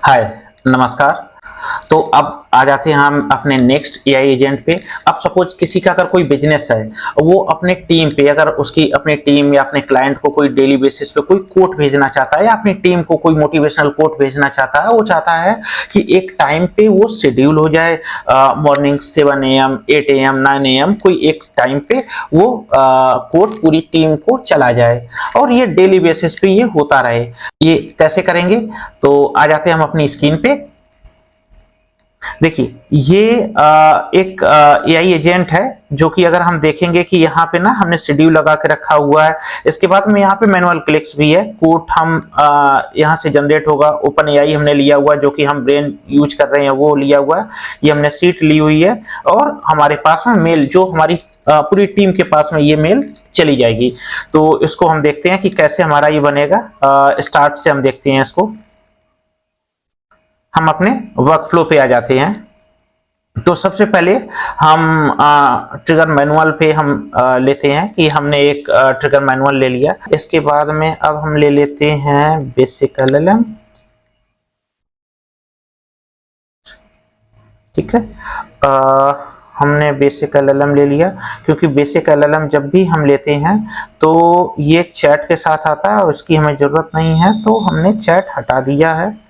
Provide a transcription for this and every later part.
हाय, नमस्कार। तो अब आ जाते हैं हम अपने नेक्स्ट एआई एजेंट पे। अब सपोज किसी का अगर कोई बिजनेस है, वो अपने टीम पे अगर उसकी अपनी टीम या अपने क्लाइंट को कोई डेली बेसिस पे कोई कोट भेजना चाहता है या अपनी टीम को कोई मोटिवेशनल कोट भेजना चाहता है, वो चाहता है कि एक टाइम पे वो शेड्यूल हो जाए, मॉर्निंग 7 AM 8 AM 9 AM कोई एक टाइम पे वो कोट पूरी टीम को चला जाए और ये डेली बेसिस पे ये होता रहे। ये कैसे करेंगे? तो आ जाते हैं हम अपनी स्क्रीन पे। देखिए, ये एक एआई एजेंट है जो कि अगर हम देखेंगे कि यहाँ पे ना हमने शेड्यूल लगा के रखा हुआ है। इसके बाद में यहाँ पे मैनुअल क्लिक्स भी है, कोड हम यहाँ से जनरेट होगा। ओपन एआई हमने लिया हुआ है, जो कि हम ब्रेन यूज कर रहे हैं वो लिया हुआ है। ये हमने सीट ली हुई है और हमारे पास में मेल, जो हमारी पूरी टीम के पास में ये मेल चली जाएगी। तो इसको हम देखते हैं कि कैसे हमारा ये बनेगा। स्टार्ट से हम देखते हैं इसको। हम अपने वर्क फ्लो पे आ जाते हैं। तो सबसे पहले हम ट्रिगर मैनुअल पे हम लेते हैं कि हमने एक ट्रिगर मैनुअल ले लिया। इसके बाद में अब हम ले लेते हैं बेसिक एलएलएम। ठीक है, हमने बेसिक एलएलएम ले लिया, क्योंकि बेसिक एलएलएम जब भी हम लेते हैं तो ये चैट के साथ आता है और इसकी हमें ज़रूरत नहीं है, तो हमने चैट हटा दिया है।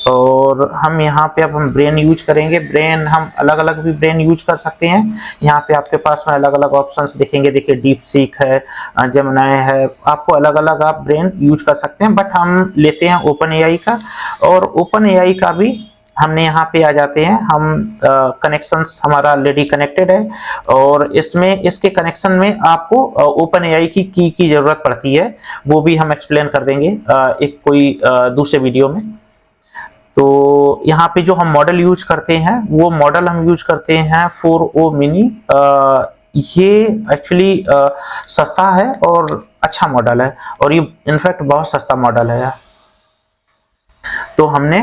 और हम यहाँ पे अब हम ब्रेन यूज करेंगे। ब्रेन हम अलग अलग भी ब्रेन यूज कर सकते हैं। यहाँ पे आपके पास में अलग अलग ऑप्शंस दिखेंगे। देखिए, डीप सीक है, जेमिनी है, आपको अलग अलग आप ब्रेन यूज कर सकते हैं। बट हम लेते हैं ओपन एआई का, और ओपन एआई का भी हमने यहाँ पे आ जाते हैं। हम कनेक्शंस हमारा ऑलरेडी कनेक्टेड है, और इसमें इसके कनेक्शन में आपको ओपन एआई की जरूरत पड़ती है। वो भी हम एक्सप्लेन कर देंगे एक कोई दूसरे वीडियो में। तो यहाँ पे जो हम मॉडल यूज करते हैं, वो मॉडल हम यूज करते हैं 4o मिनी। ये एक्चुअली सस्ता है और अच्छा मॉडल है, और ये इनफैक्ट बहुत सस्ता मॉडल है। तो हमने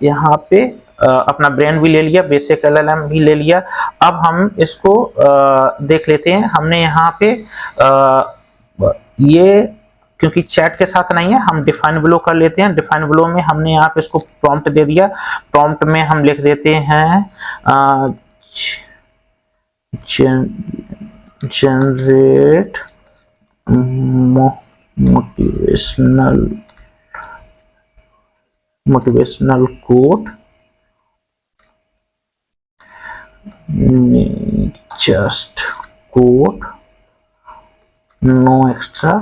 यहाँ पे अपना ब्रेन भी ले लिया, बेसिक एलएलएम भी ले लिया। अब हम इसको देख लेते हैं। हमने यहाँ पे ये, क्योंकि चैट के साथ नहीं है, हम डिफाइन ब्लो कर लेते हैं। डिफाइन ब्लो में हमने यहाँ पे इसको प्रॉम्प्ट दे दिया। प्रॉम्प्ट में हम लिख देते हैं generate motivational quote, just quote, no extra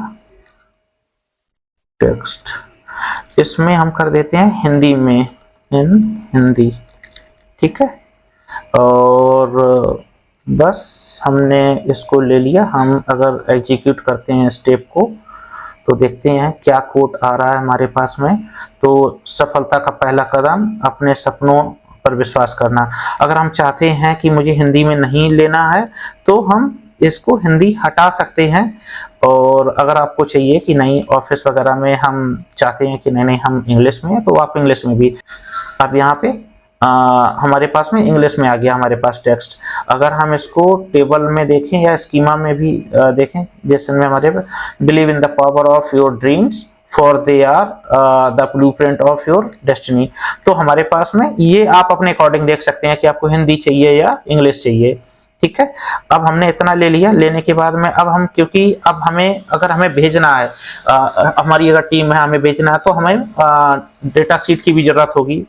text. इसमें हम कर देते हैं हिंदी में, इन हिंदी। ठीक है, और बस हमने इसको ले लिया। हम अगर एग्जीक्यूट करते हैं स्टेप को, तो देखते हैं क्या कोड आ रहा है हमारे पास में। तो सफलता का पहला कदम अपने सपनों पर विश्वास करना। अगर हम चाहते हैं कि मुझे हिंदी में नहीं लेना है, तो हम इसको हिंदी हटा सकते हैं। और अगर आपको चाहिए कि नहीं, ऑफिस वगैरह में हम चाहते हैं कि नहीं हम इंग्लिश में, तो आप इंग्लिश में भी। अब यहाँ पे हमारे पास में इंग्लिश में आ गया हमारे पास टेक्स्ट। अगर हम इसको टेबल में देखें या स्कीमा में भी देखें, जैसे में हमारे believe in the power of your dreams for they are the blueprint of your destiny. तो हमारे पास में ये आप अपने अकॉर्डिंग देख सकते हैं कि आपको हिंदी चाहिए या इंग्लिश चाहिए। ठीक है, अब हमने इतना ले लिया। लेने के बाद में अब हम, क्योंकि अब हमें अगर हमें भेजना है, हमारी अगर टीम है, हमें भेजना है, तो हमें डेटा शीट की भी जरूरत होगी।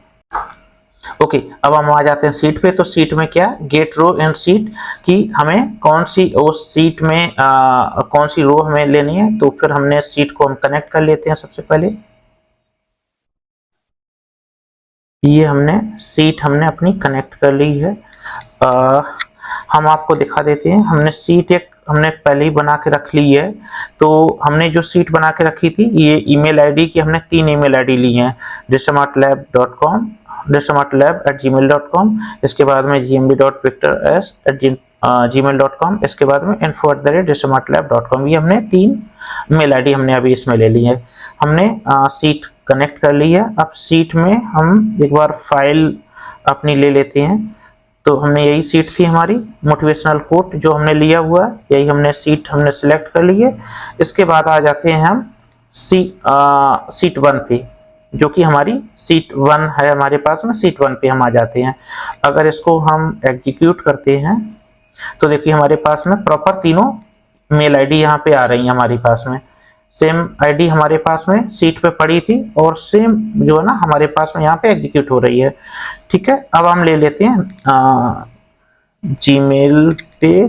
ओके, अब हम आ जाते हैं सीट पे। तो सीट में क्या, गेट रो एंड सीट, कि हमें कौन सी उस सीट में कौन सी रो हमें लेनी है। तो फिर हमने सीट को हम कनेक्ट कर लेते हैं। सबसे पहले ये हमने सीट हमने अपनी कनेक्ट कर ली है। हम आपको दिखा देते हैं। हमने सीट एक हमने पहले ही बना के रख ली है। तो हमने जो सीट बना के रखी थी, ये ईमेल आईडी की हमने 3 ईमेल आईडी ली हैं, dishmartlab.com, dishmartlab@gmail.com, इसके बाद में gmb.victors@gmail.com, इसके बाद में info@dishmartlab.com। ये हमने 3 मेल आईडी हमने अभी इसमें ले ली है। हमने सीट कनेक्ट कर ली है। अब सीट में हम एक बार फाइल अपनी ले लेते हैं। तो हमने यही सीट थी हमारी, मोटिवेशनल कोट जो हमने लिया हुआ है, यही हमने सीट हमने सिलेक्ट कर ली है। इसके बाद आ जाते हैं हम सीट 1 पे, जो कि हमारी सीट 1 है हमारे पास में, सीट 1 पे हम आ जाते हैं। अगर इसको हम एग्जीक्यूट करते हैं तो देखिए हमारे पास में प्रॉपर तीनों मेल आईडी यहाँ पे आ रही है हमारे पास में। सेम आईडी हमारे पास में सीट पे पड़ी थी और सेम जो है ना हमारे पास में यहाँ पे एग्जीक्यूट हो रही है। ठीक है, अब हम ले लेते हैं जीमेल पे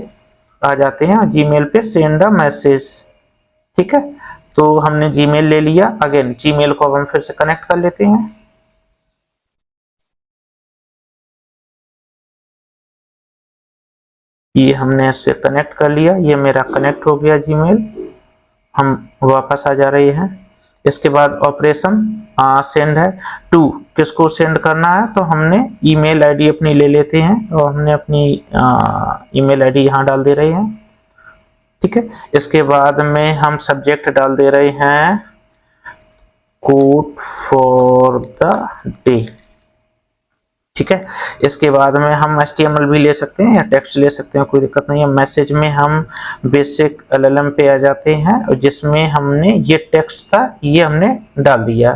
आ जाते हैं, जीमेल पे सेंड अ मैसेज। ठीक है, तो हमने जीमेल ले लिया। अगेन जीमेल को अब हम फिर से कनेक्ट कर लेते हैं। ये हमने इससे कनेक्ट कर लिया, ये मेरा कनेक्ट हो गया जीमेल। हम वापस आ जा रहे हैं। इसके बाद ऑपरेशन सेंड है टू, किसको सेंड करना है तो हमने ईमेल आईडी अपनी ले लेते हैं और हमने अपनी ईमेल आईडी यहाँ डाल दे रहे हैं। ठीक है, इसके बाद में हम सब्जेक्ट डाल दे रहे हैं कोड फॉर द डे। ठीक है, इसके बाद में हम HTML भी ले सकते हैं या टेक्स्ट ले सकते हैं, कोई दिक्कत नहीं है। मैसेज में हम बेसिक LLM पे आ जाते हैं और जिसमें हमने ये टेक्स्ट था ये हमने डाल दिया।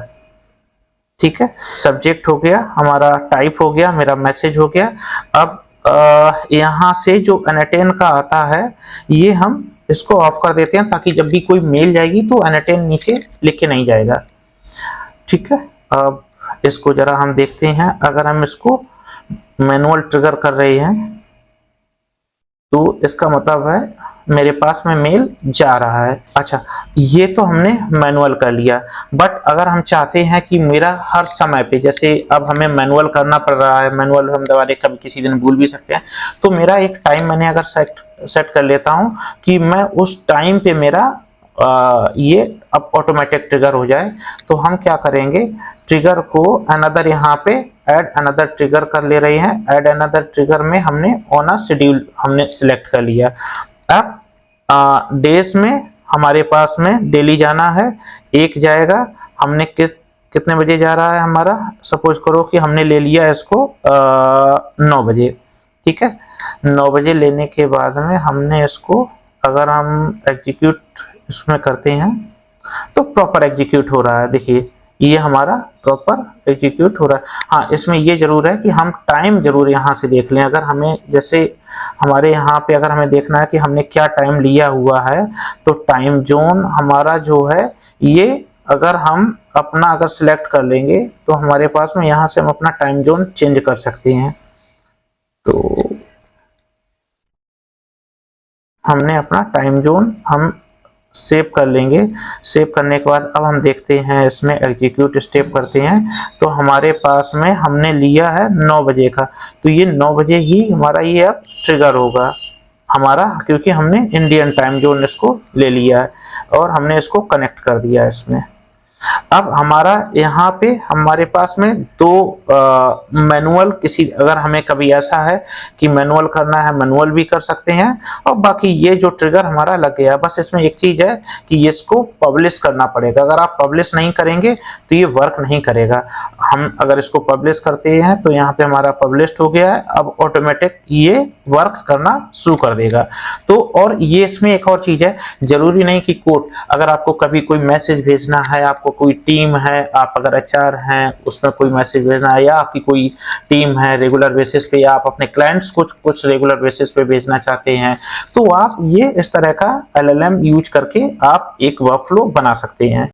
ठीक है, सब्जेक्ट हो गया हमारा, टाइप हो गया, मेरा मैसेज हो गया। अब यहाँ से जो अनअटेन का आता है ये हम इसको ऑफ कर देते हैं ताकि जब भी कोई मेल जाएगी तो अनअटेन नीचे लिख के नहीं जाएगा। ठीक है, अब इसको जरा हम देखते हैं। अगर हम इसको मैनुअल ट्रिगर कर रहे हैं तो इसका मतलब है मेरे पास में मेल जा रहा है। अच्छा, ये तो हमने मैनुअल कर लिया, बट अगर हम चाहते हैं कि मेरा हर समय पे, जैसे अब हमें मैनुअल करना पड़ रहा है, मैनुअल हम दोबारा कभी किसी दिन भूल भी सकते हैं, तो मेरा एक टाइम मैंने अगर सेट कर लेता हूं कि मैं उस टाइम पे मेरा ये अब ऑटोमेटिक ट्रिगर हो जाए, तो हम क्या करेंगे, ट्रिगर को अनदर यहाँ पे ऐड अनदर ट्रिगर कर ले रहे हैं। ऐड अनदर ट्रिगर में हमने ऑन अ शेड्यूल हमने सिलेक्ट कर लिया। अब डेज में हमारे पास में डेली जाना है, एक जाएगा। हमने कितने बजे जा रहा है हमारा, सपोज करो कि हमने ले लिया इसको 9 बजे। ठीक है, 9 बजे लेने के बाद में हमने इसको अगर हम एग्जीक्यूट इसमें करते हैं तो प्रॉपर एग्जीक्यूट हो रहा है। देखिए ये हमारा प्रॉपर एग्जीक्यूट हो रहा है। हाँ, इसमें ये जरूर है कि हम टाइम जरूर यहाँ से देख लें। अगर हमें जैसे हमारे यहाँ पे अगर हमें देखना है कि हमने क्या टाइम लिया हुआ है तो टाइम जोन हमारा जो है ये अगर हम अपना अगर सिलेक्ट कर लेंगे तो हमारे पास में यहाँ से हम अपना टाइम जोन चेंज कर सकते हैं। तो हमने अपना टाइम जोन हम सेव कर लेंगे। सेव करने के बाद अब हम देखते हैं इसमें एग्जीक्यूट स्टेप करते हैं तो हमारे पास में हमने लिया है 9 बजे का, तो ये 9 बजे ही हमारा ये अब ट्रिगर होगा हमारा, क्योंकि हमने इंडियन टाइम जोन इसको ले लिया है और हमने इसको कनेक्ट कर दिया है इसमें। अब हमारा यहाँ पे हमारे पास में दो मैनुअल, किसी अगर हमें कभी ऐसा है कि मैनुअल करना है मैनुअल भी कर सकते हैं, और बाकी ये जो ट्रिगर हमारा लग गया, बस इसमें एक चीज है कि इसको पब्लिश करना पड़ेगा। अगर आप पब्लिश नहीं करेंगे तो ये वर्क नहीं करेगा। हम अगर इसको पब्लिश करते हैं तो यहाँ पे हमारा पब्लिश हो गया है, अब ऑटोमेटिक ये वर्क करना शुरू कर देगा। तो और ये इसमें एक और चीज है, जरूरी नहीं कि कोड, अगर आपको कभी कोई मैसेज भेजना है, आपको कोई टीम है, आप अगर HR हैं उसमें कोई मैसेज भेजना है, या आपकी कोई टीम है रेगुलर बेसिस पे, या आप अपने क्लाइंट्स को कुछ रेगुलर बेसिस पे भेजना चाहते हैं, तो आप ये इस तरह का LLM यूज करके आप एक वर्कफ्लो बना सकते हैं।